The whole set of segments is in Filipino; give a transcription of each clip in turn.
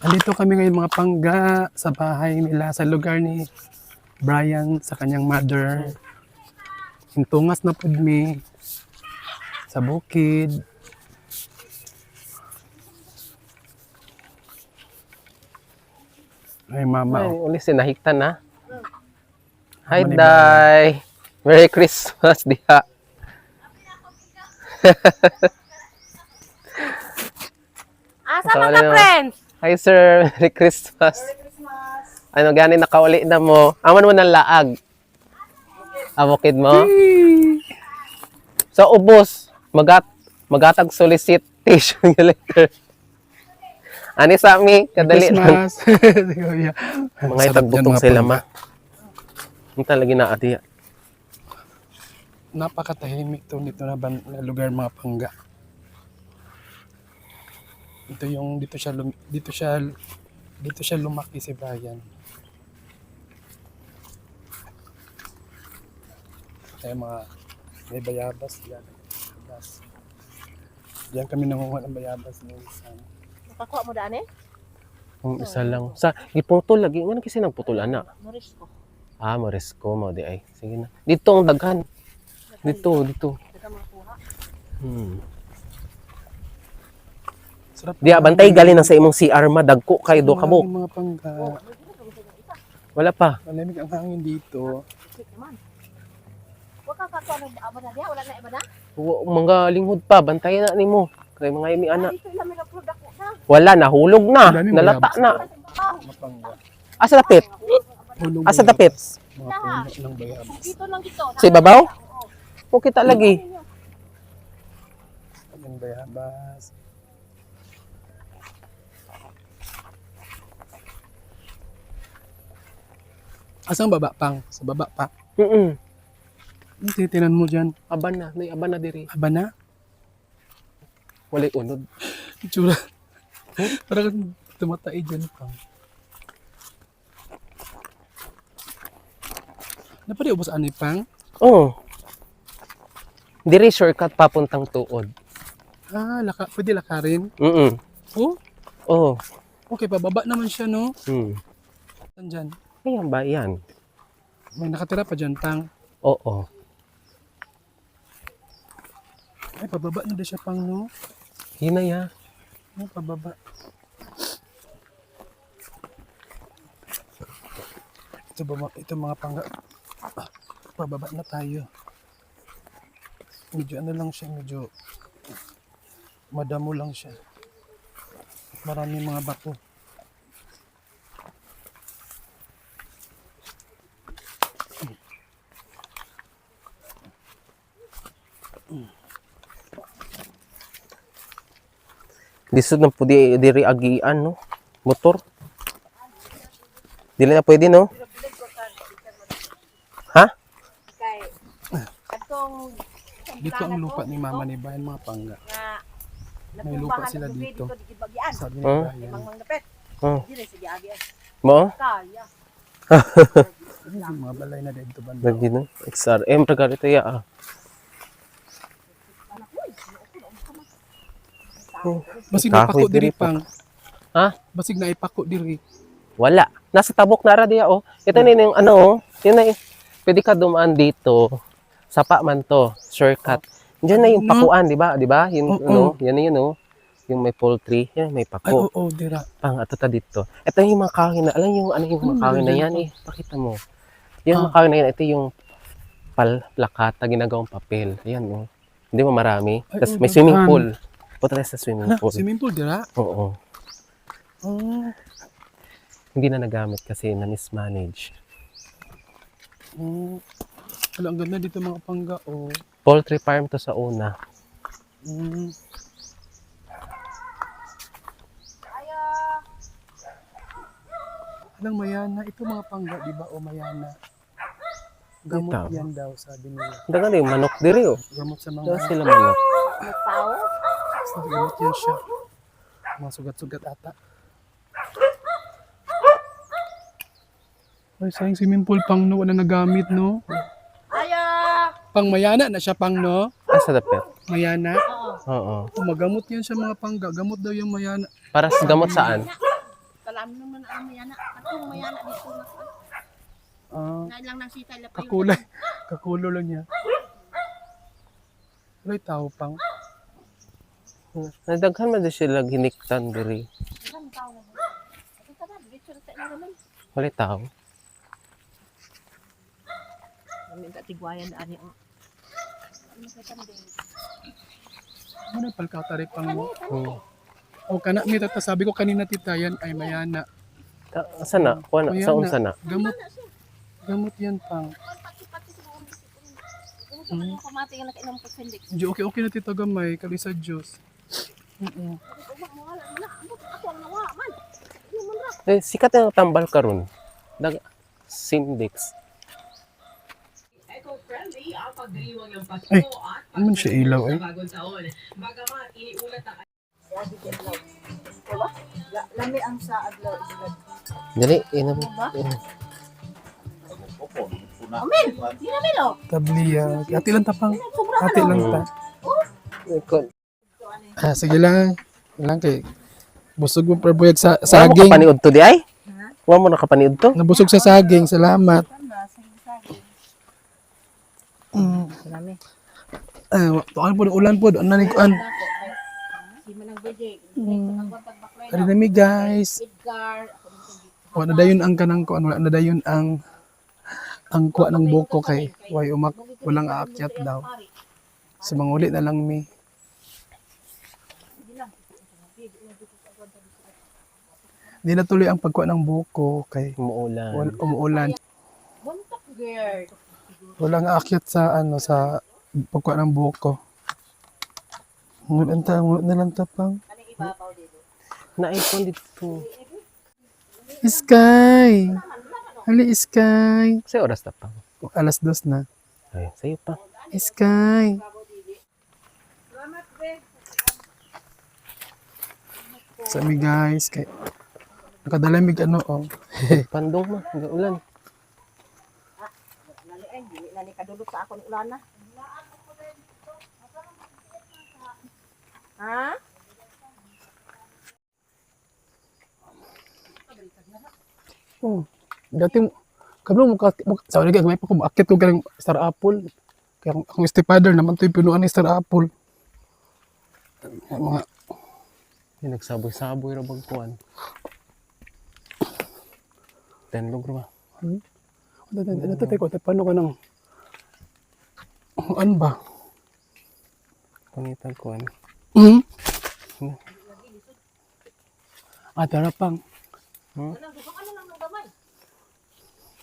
Andito kami ngayon mga pangga sa bahay nila, sa lugar ni Brian sa kanyang mother. Hintungas na pud mi sa bukid. Ay mama, Ay, oh. uli sinahiktan na. Hi, Mani Day! Merry Christmas, diha. Asa man ka, friends? Hi, sir. Merry Christmas. Ano, gani nakauli na mo. Aman mo ng laag. Abokid mo. Sa ubos, magatag solicitation yung letter. Ani sa amin, kadali lang. Christmas. Kuya. Mga Sarap yan, itagbutong mga sila, pangga. ma. Ang talaga na ati. Napakatahimik to dito na lugar mga pangga. Ito yung dito siya lumaki si Brian. Kaya mga may bayabas diyan. Diyan kami nangunguha ng bayabas minsan. Nakakuha mo daan eh? Ang isa lang. Sa giputol lagi nga kasi nagputol ana. Nourish ko. Ah, Morisco mo di ay. Sige na. Dito ang daghan. Dito. Daga makuha. Sarap. Di bantay galing na sa imong CR ma dagko kay do kabuk. Mga pangga. Wala pa. Malamig ang hangin dito. Sweet naman. Huwag kang kakuha ng aba na diya. Wala na iba na? Mga linghod pa bantayan na nimo. Kay mga imi ana. Dito ilang may nag-product na. Wala na hulog na. Ang daming Nalata bayabas. na. Mga pangga. Asa dapit? Hulong Asa bayabas. dapit? Mga puno ng bayabas. Dito lang dito. Sa ibabaw? O kita lagi. Yung bayabas. Asang baba pang? Sa baba pa. Titinan mo dyan. Aban na, may aban na diri. Aba na? Walay unod. Itsura. Parang tumatay dyan pang. Napari ubos ani pang? Oh. Diri shortcut papuntang tuod. Ah, pwede lakarin. Oh, Oh. okay, pababa naman siya, no? Saan dyan? Ayan ba yan? May nakatira pa dyan, pang. Oo. Ay, pababa na siya, pang, no? Hinaya. Oh, pababa. Ito mga pangga. Pababa na tayo. Medyo ano lang siya, medyo madamo lang siya. Maraming mga bato. Lisod na po diri agian, no? Motor. Dili na pwede, no? Ha? Kay atong Dito ang lupa ni mama ni Brian, mga pangga. na May lupa sila dito. di bagian. Sabi ni Huh? Brian. Mang dapet. Oh. Dire sige agi. Mo? Kaya. Yung mga balay na dito banda. Lagi no? XRM regalo ito ya. Basig na Kahoy ipako diri, diri pa. pang. Ha? Basig na ipako diri. Wala. Nasa tabok na ra diya, oh. Ito na yung ano, oh. Yun na pwede ka dumaan dito. Sapa man to. Shortcut. Diyan na yung No. pakuan, di ba? Di ba? Yung Oo. ano, yan na yun, oh. Yung may poultry. Yan, may Ay, pako. oo, dira. Pang, ato ta dito. Ito yung mga kahoy na, alam yung ano yung Ano mga kahoy na meron yan, dyan, eh. Pakita mo. Yung Ah. mga kahoy na yan, ito yung plakata, ginagawang papel. Ayan, oh. Hindi mo marami. Ay, Tapos oh, may swimming daghan. pool. Punta tayo sa swimming Hala, pool. swimming pool dira? Oo. Oh. Hindi na nagamit kasi na-mismanage. Hala, ang ganda dito mga pangga, oh. Poultry farm to sa una. Mm. Alang mayana. Ito mga pangga, di ba? O mayana. Gamot Tama. yan daw, sabi nila. Dagan yung manok diri, oh. Gamot sa mga... Dagan sila manok. Tao. Gamot yan siya. Mga sugat-sugat ata. Ay, sayang swimming pool pang no, wala nagamit, no? Aya. Pang mayana na siya pang, no? Asa dapit? Mayana. Oo. Oo. Oh, magamot yan siya mga pangga. Gamot daw yung mayana. Para sa gamot saan? talam naman ang mayana. Atong mayana dito na. Ah, Ngayon lang nang sitay la pa kakulay. Kakulo lang niya. Wala tao pang. Nadaghan man din sila giniktan diri. Ilang tao na ba? Ito ka na, dito sa tayo naman. Wala tao. Kami ka tigwayan na ani. Ano sa tanda? Ano pal katari pang mo? Hmm. O kana mi tata sabi ko kanina titayan ay mayana. Asa na? Kuha na? Sa unsa na? Gamot. Gamot yan pang. Pati-pati sa mga bisik. Ano sa mga pamati nga nakainom ko sa index. Di okay na tita gamay kali sa Dios. Ako ang nawa man. Sikat ang tambal karon. Sindex. Eco-friendly ang pagdiriwang ng Pasko Ay, at ano siya ilaw eh? bagong taon. Bagamat iniulat ang Lami ang sa adlaw isulad. Dali, ina mo. Amen. Di na melo. Tabliya. Ati lang tapang. Ati lang ta. Wa Ah, sige lang. Lang kay busog mo prabuyag sa mo saging. kapaniud to di ay? Wa mo nakapaniud to? Nabusog sa saging. Salamat. Lami. Tuan po ulan po. Ano ni kuan? Si manang bede. Ari nami guys. Edgar. Wala dayon ang kanang kuan, wala na dayon ang kuha ng buko kay walang aakyat daw. So manguli na lang mi. Di na tuloy ang pagkuha ng buko kay Umuulan. umuulan. Buntok girl. Walang aakyat sa sa pagkuha ng buko. Ngunit na lang tapang. Ano ibabaw dito? Na-iPhone dito. Sky! Hali Sky! Sa oras na pa. Alas 2 na. Ay, sa'yo pa. Sky! Sa mi guys, kay nakadalamig Pandong mo. Ulan. Nali ay, dili na ni kadulot sa akong ulan na. Ha? Oh, dati kablo mo sa ulit may pa ko maakit ko galing Star Apple. Kaya akong stepfather naman to yung pinuan ni Star Apple. Mga Yung nagsaboy-saboy ra bang kuan. Tenlog ra ba? ano to ko paano ka nang ano ba? Pangitang kuan. Hmm? Tara pang. Hmm? Ano lang ng gamay?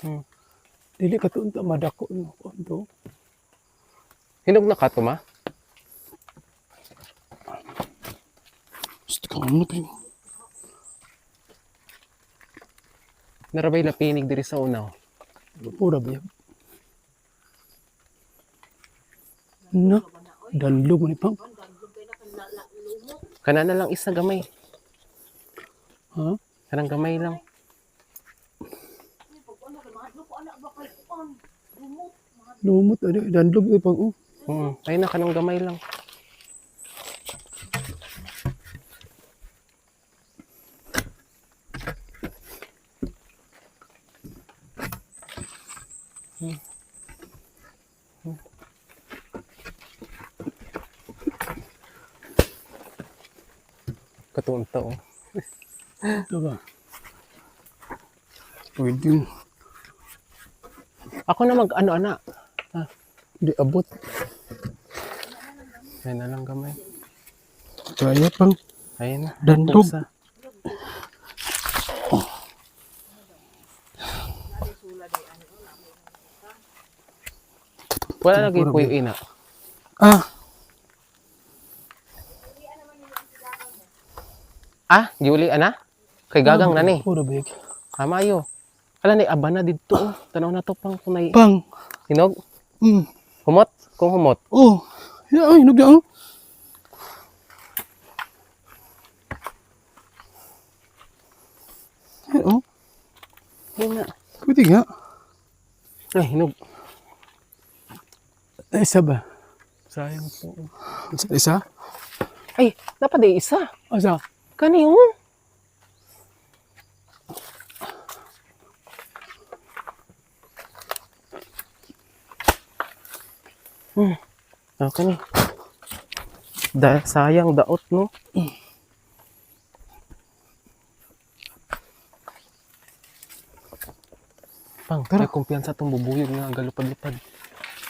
Hmm. Dili ka to unta madako no konto. Hinog na ka to ma? Gusto ka ano kayo? Narabay lapinig diri sa unaw. Pura ba? Na, danlog mo ni pang. Kana na lang isa gamay. Ha? Kanang gamay lang. Lumot danlog ni pang. Ay na kanang gamay lang. Katunta oh. Ito ba? Pwede. Ako na mag ano ana. Di abot. Ay na lang gamay. Kaya pang. Ayun na. Dandog. Pusa. Wala lagi po yung ina. Giuli ana? Kay gagang na ni. Pura big. Amayo. Kala ni aba na dito oh. Tanaw na to pang kunay. Pang. Hinog? Mm. Humot? Kung humot. Oh. Ya, ay, hinog na oh. Ay, oh. Yun na. Pwede nga. Ay, hinog. Isa ba? Sayang po. Isa? Ay, dapat ay isa. Asa? Kani oh. Okay ni. Sayang daot no. Pang, may kumpiyansa itong bubuyog nga galupad-lupad.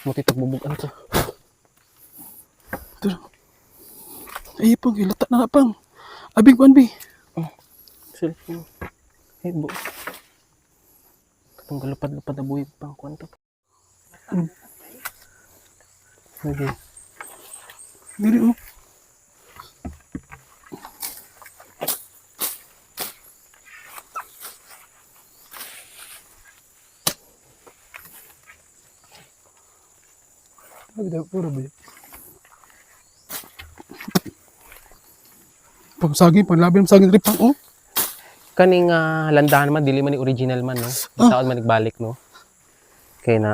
Muti tagbubugan to. Ay, pang, ilata na pang. Abing kuan, bi. Cellphone. Hey, bo. Itong galupad-lupad na buyog pang kuwan to. Sige. Dili, oh. Agda, puro ba yun? Pang saging, panglabing saging rin pang, oh. Kaning landahan man, dili man ni original man, no? Taon man nagbalik, no? Kaya na,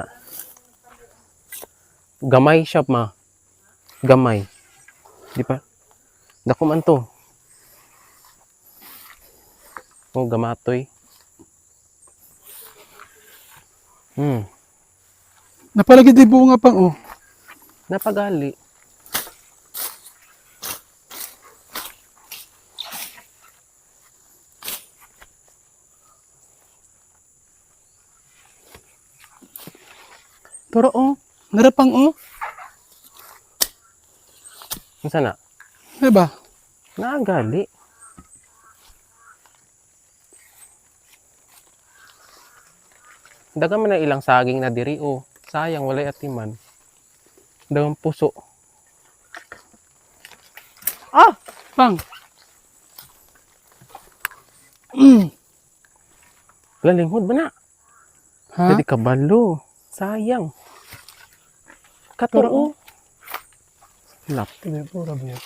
gamay siya, ma. Gamay. Di pa? Dako man to. Oh, gamatoy. Napalagi di bunga pang, oh. Napagali. Pero, oh. Narapang, oh. Ano na? Diba? Nagali. Daga man na ilang saging na diri, oh. Sayang, walay atiman. Dagang puso. Ah! Pang. Lalinghod ba na? Ha? Jadi kabalo. Sayang. Katoo. Lap. Hindi, puro ba yun?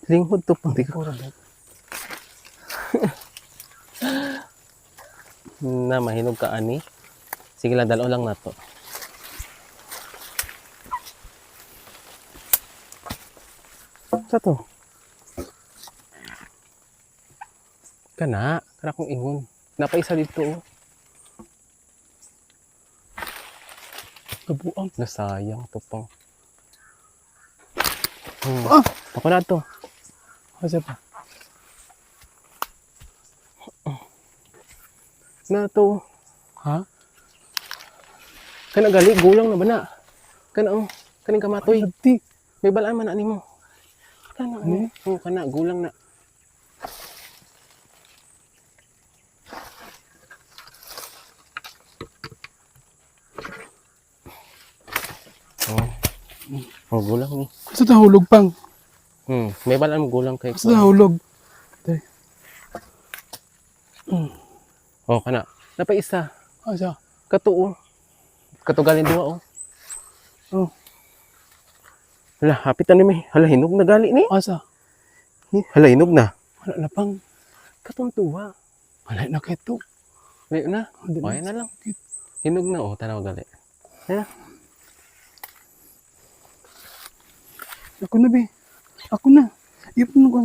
Linghod to pang di ko. Puro ba yun? Na mahinog ka ani. Sige lang, dalaw lang na to. Sa to? Kana kong ingon. Napaisa dito, oh. Kabuang. Nasayang to pang. Ah! Ako na to. Kasi pa. Na to. Ha? Kana gali, gulang na ba na? Kana, oh. Kaning kamatoy. Ati. May balaan man ani mo. Kana, Ano? oh. Kana, gulang na. Oh, gulang ni. Kasi nahulog pang. May balaan mo gulang kay Kasi nahulog. Oh, kana. Napaisa. Asa? Katuo. Katugalin duwa, oh. Oh. Hala, hapit na ni may. Hala, hinog na gali ni. Asa? Hala, hinog na. Wala na pang. Katuntuwa. Wala na kito. Layo na. Hindi Okay na lang. Hinog na, oh. Tanaw gali. Ayan. Ako na, be. Ako na. Ipon ko.